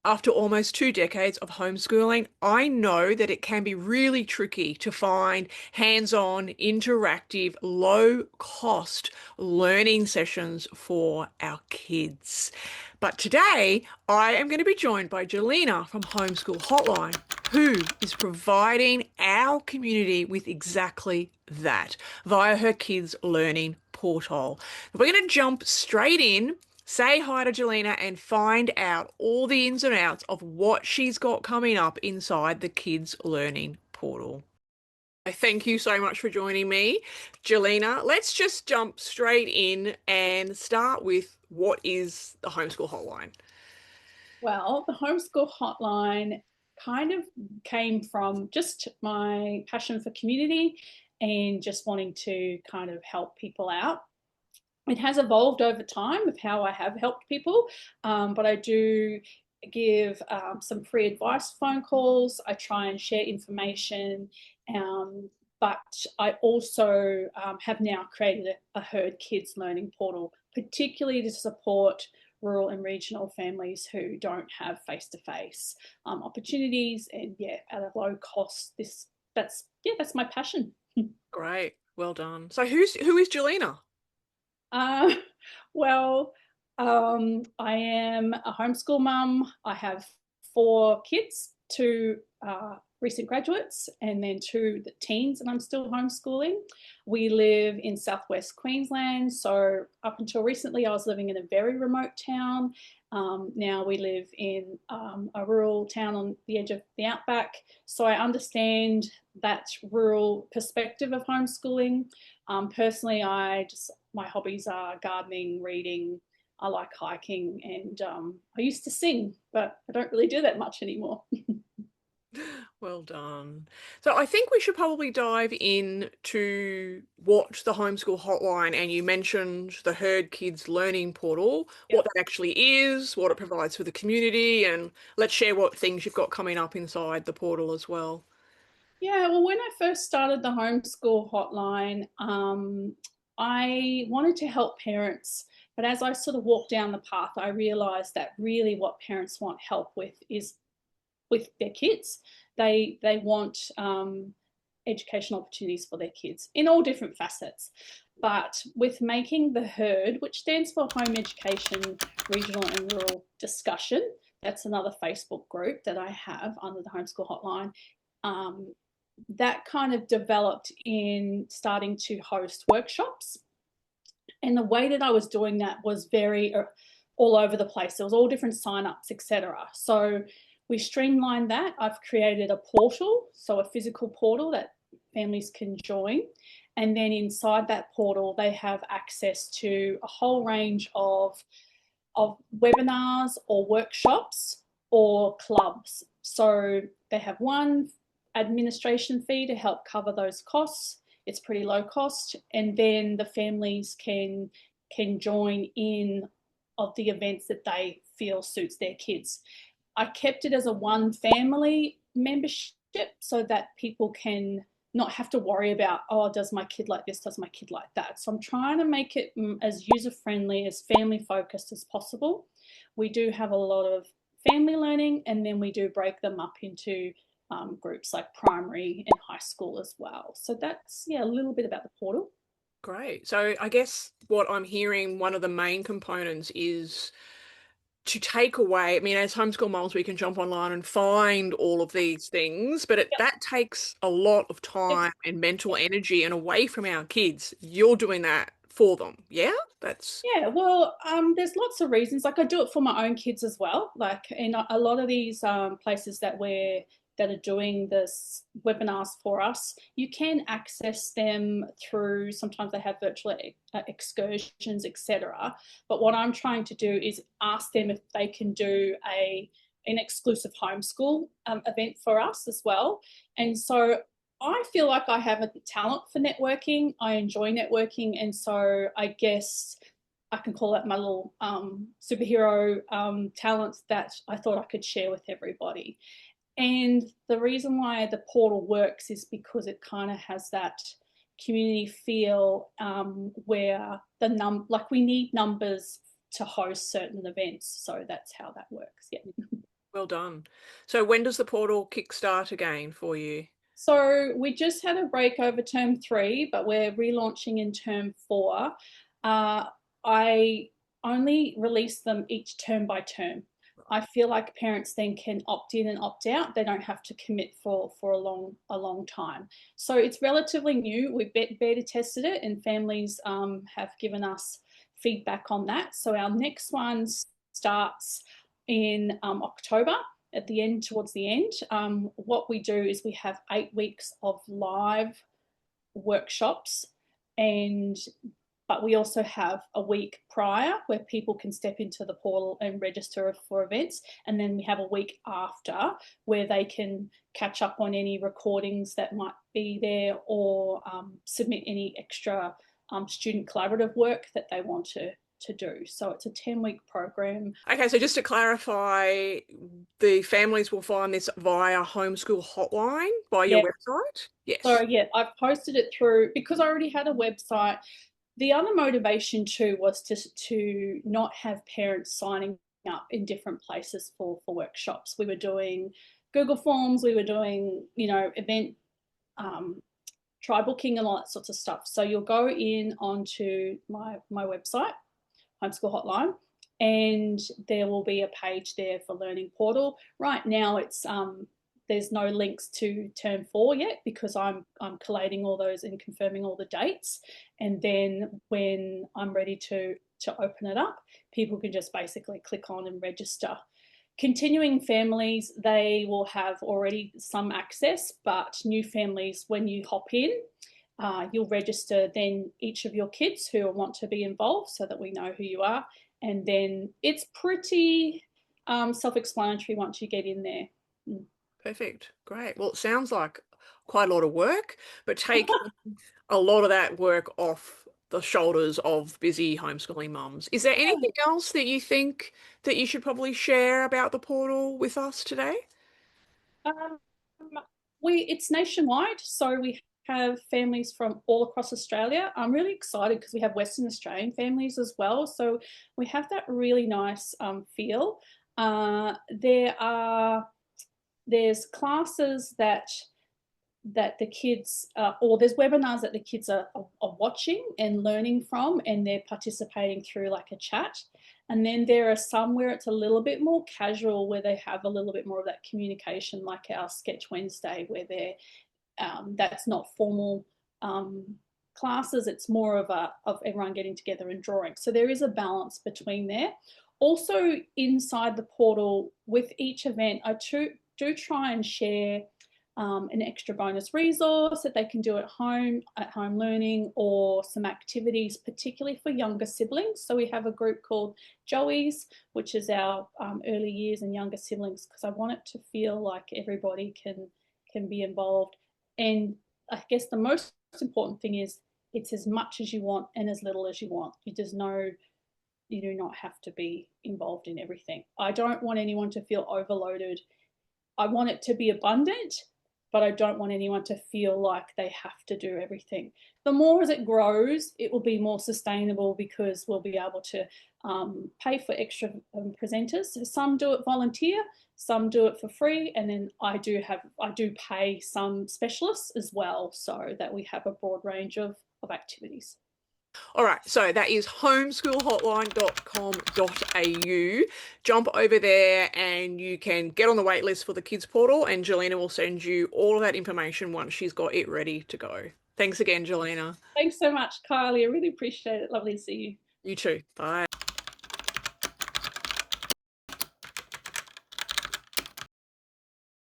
After almost 2 decades of homeschooling, I know that it can be really tricky to find hands-on, interactive, low-cost learning sessions for our kids. But today, I am going to be joined by Jelena from Homeschool Hotline, who is providing our community with exactly that via her kids' learning portal. We're going to jump straight in, say hi to Jelena, and find out all the ins and outs of what she's got coming up inside the kids' learning portal. Thank you so much for joining me, Jelena. Let's just jump straight in and start with what is the Homeschool Hotline? Well, the homeschool hotline kind of came from just my passion for community and just wanting to kind of help people out. It has evolved over time with how I have helped people, but I do give some free advice phone calls. I try and share information, but I also have now created a Herd Kids Learning Portal, particularly to support rural and regional families who don't have face-to-face opportunities, and yeah, at a low cost. That's my passion. Great, well done. So who is Jelena? Uh, well, I am a homeschool mum. I have four kids, two recent graduates, and then two teens, and I'm still homeschooling. We live in southwest Queensland, so up until recently, I was living in a very remote town. Now we live in a rural town on the edge of the outback, so I understand that rural perspective of homeschooling. Personally, my hobbies are gardening, reading. I like hiking, and I used to sing, but I don't really do that much anymore. Well done. So I think we should probably dive in to what the Homeschool Hotline, and you mentioned the Herd Kids Learning Portal, what Yep. that actually is, what it provides for the community, and let's share what things you've got coming up inside the portal as well. Yeah, well, when I first started the homeschool hotline, I wanted to help parents, but as I sort of walked down the path, I realized that really what parents want help with is with their kids. They want educational opportunities for their kids in all different facets. But with making the herd, which stands for Home Education Regional and Rural Discussion, that's another Facebook group that I have under the Homeschool Hotline. Um, that kind of developed in starting to host workshops. And the way that I was doing that was very all over the place. There was all different signups, etc. So we streamlined that. I've created a portal, so a physical portal that families can join. And then inside that portal, they have access to a whole range of webinars or workshops or clubs. So they have one administration fee to help cover those costs. It's pretty low cost, and then the families can join in of the events that they feel suits their kids. I kept it as a one family membership so that people can not have to worry about, oh, does my kid like this, does my kid like that. So I'm trying to make it as user friendly, as family focused as possible. We do have a lot of family learning, and then we do break them up into groups like primary and high school as well. So that's, yeah, a little bit about the portal. Great. So I guess what I'm hearing, one of the main components is to take away, I mean, as homeschool moms, we can jump online and find all of these things, but Yep. that takes a lot of It's, time and mental energy and away from our kids. You're doing that for them. Yeah, that's yeah, well, there's lots of reasons. Like I do it for my own kids as well. Like in a lot of these places that are doing this webinars for us, you can access them through. Sometimes they have virtual excursions, etc. But what I'm trying to do is ask them if they can do an exclusive homeschool event for us as well. And so I feel like I have a talent for networking. I enjoy networking, and so I guess I can call it my little superhero talents that I thought I could share with everybody. And the reason why the portal works is because it kind of has that community feel where like we need numbers to host certain events. So that's how that works. Yeah. Well done. So when does the portal kickstart again for you? So we just had a break over term three, but we're relaunching in term four. I only release them each term by term. I feel like parents then can opt in and opt out. They don't have to commit for a long time. So it's relatively new. We beta tested it, and families have given us feedback on that. So our next one starts in October at the end, towards the end. What we do is we have 8 weeks of live workshops, and but we also have a week prior where people can step into the portal and register for events, and then we have a week after where they can catch up on any recordings that might be there, or submit any extra student collaborative work that they want to do. So it's a 10-week program. Okay, so just to clarify, the families will find this via Homeschool Hotline by your Yeah. website? So Yes. yeah, I've posted it through because I already had a website. The other motivation too was to not have parents signing up in different places for workshops. We were doing Google Forms, we were doing, event try booking and all that sorts of stuff. So you'll go in onto my website, Homeschool Hotline, and there will be a page there for Learning Portal. Right now, it's there's no links to term four yet because I'm collating all those and confirming all the dates. And then when I'm ready to open it up, people can just basically click on and register. Continuing families, they will have already some access, but new families, when you hop in, you'll register then each of your kids who want to be involved so that we know who you are. And then it's pretty self-explanatory once you get in there. Perfect. Great. Well, it sounds like quite a lot of work, but take a lot of that work off the shoulders of busy homeschooling mums. Is there anything else that you think that you should probably share about the portal with us today? Um, it's nationwide, so we have families from all across Australia. I'm really excited because we have Western Australian families as well, so we have that really nice feel. There's classes that the kids, or there's webinars that the kids are watching and learning from, and they're participating through like a chat. And then there are some where it's a little bit more casual, where they have a little bit more of that communication, like our Sketch Wednesday, where they're that's not formal classes. It's more of everyone getting together and drawing. So there is a balance between there. Also, inside the portal with each event, I do try and share an extra bonus resource that they can do at home learning, or some activities, particularly for younger siblings. So we have a group called Joey's, which is our early years and younger siblings, because I want it to feel like everybody can be involved. And I guess the most important thing is it's as much as you want and as little as you want. You do not have to be involved in everything. I don't want anyone to feel overloaded. I want it to be abundant, but I don't want anyone to feel like they have to do everything. The more as it grows, it will be more sustainable because we'll be able to pay for extra presenters. So some do it volunteer, some do it for free, and then I do pay some specialists as well, so that we have a broad range of activities. All right, so that is homeschoolhotline.com.au. Jump over there and you can get on the wait list for the kids portal, and Jelena will send you all of that information once she's got it ready to go. Thanks again, Jelena. Thanks so much, Kylie. I really appreciate it. Lovely to see you. You too. Bye.